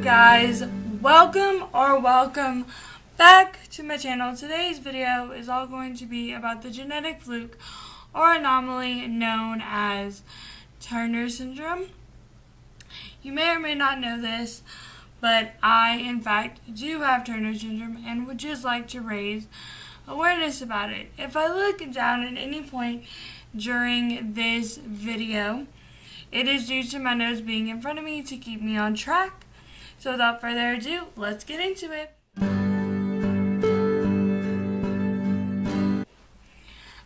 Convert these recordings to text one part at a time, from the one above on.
guys? Welcome back to my channel. Today's video is all going to be about the genetic fluke or anomaly known as Turner syndrome. You may or may not know this, but I in fact do have Turner syndrome and would just like to raise awareness about it. If I look down at any point during this video, it is due to my notes being in front of me to keep me on track. So without further ado, let's get into it.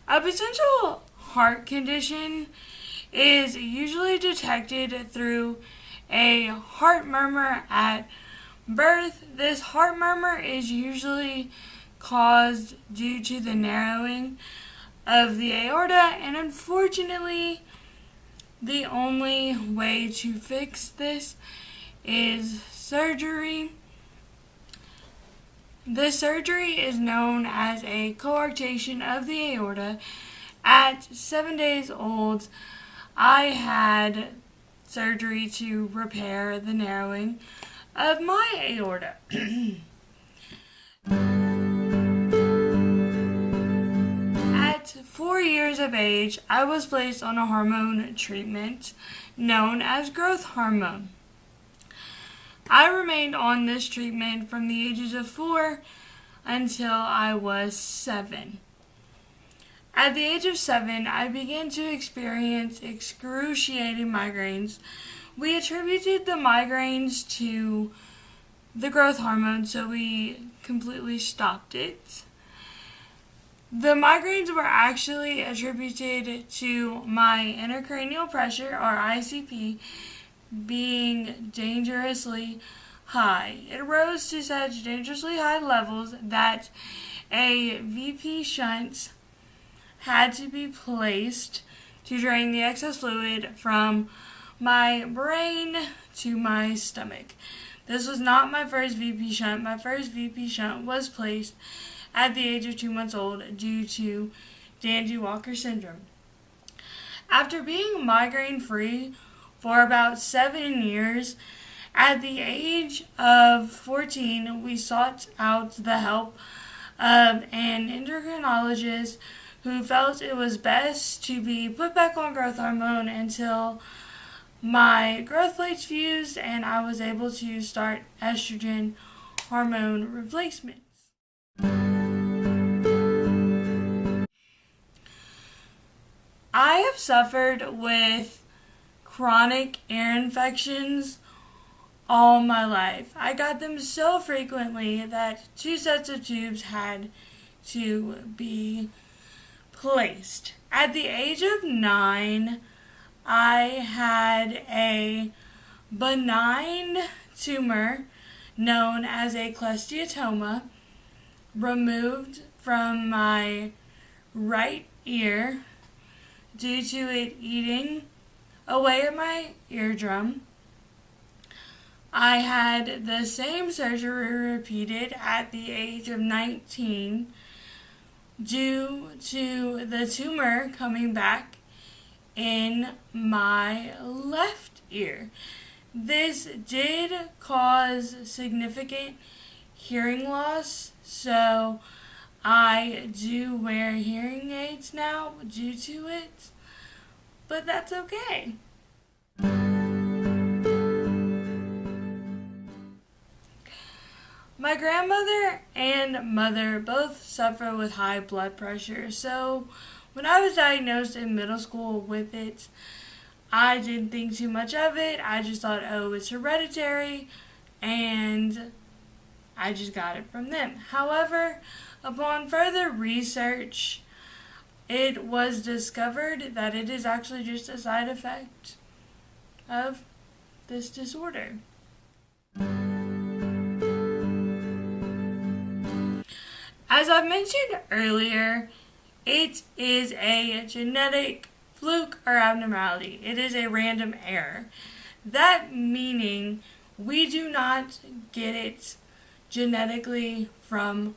A potential heart condition is usually detected through a heart murmur at birth. This heart murmur is usually caused due to the narrowing of the aorta, and unfortunately, the only way to fix this is surgery. This surgery is known as a coarctation of the aorta. At 7 days old, I had surgery to repair the narrowing of my aorta. At 4 years of age, I was placed on a hormone treatment known as growth hormone. I remained on this treatment from the ages of 4 until I was 7. At the age of 7, I began to experience excruciating migraines. We attributed the migraines to the growth hormone, so we completely stopped it. The migraines were actually attributed to my intracranial pressure, or ICP, being dangerously high. It rose to such dangerously high levels that a VP shunt had to be placed to drain the excess fluid from my brain to my stomach. This was not my first VP shunt. My first VP shunt was placed at the age of 2 months old due to Dandy-Walker syndrome. After being migraine-free for about 7 years, at the age of 14, we sought out the help of an endocrinologist who felt it was best to be put back on growth hormone until my growth plates fused and I was able to start estrogen hormone replacements. I have suffered with chronic ear infections all my life. I got them so frequently that 2 sets of tubes had to be placed. At the age of 9, I had a benign tumor known as a cholesteatoma removed from my right ear due to it eating away at my eardrum. I had the same surgery repeated at the age of 19 due to the tumor coming back in my left ear. This did cause significant hearing loss, so I do wear hearing aids now due to it, but that's okay. My grandmother and mother both suffer with high blood pressure, so when I was diagnosed in middle school with it, I didn't think too much of it. I just thought, oh, it's hereditary, and I just got it from them. However, upon further research, it was discovered that it is actually just a side effect of this disorder. As I mentioned earlier, it is a genetic fluke or abnormality. It is a random error. That meaning we do not get it genetically from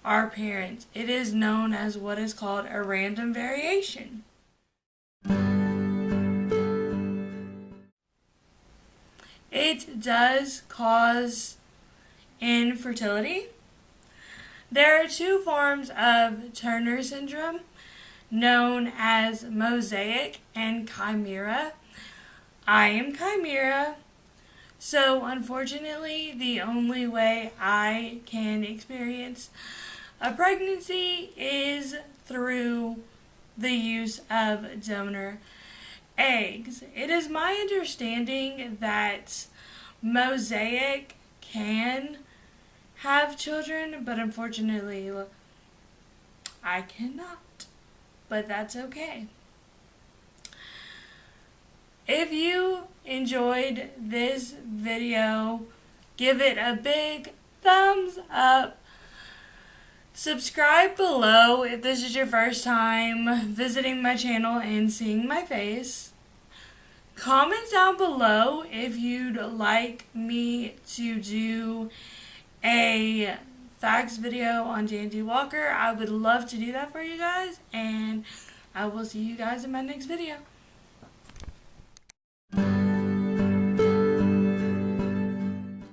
our parents. It is known as what is called a random variation. it does cause infertility. There are two forms of Turner syndrome, known as mosaic and chimera. I am chimera, so unfortunately the only way I can experience a pregnancy is through the use of donor eggs. It is my understanding that mosaic can have children, but unfortunately I cannot. But that's okay. If you enjoyed this video, give it a big thumbs up. Subscribe below if this is your first time visiting my channel and seeing my face. Comment down below if you'd like me to do a facts video on J&J Walker. I would love to do that for you guys, and I will see you guys in my next video.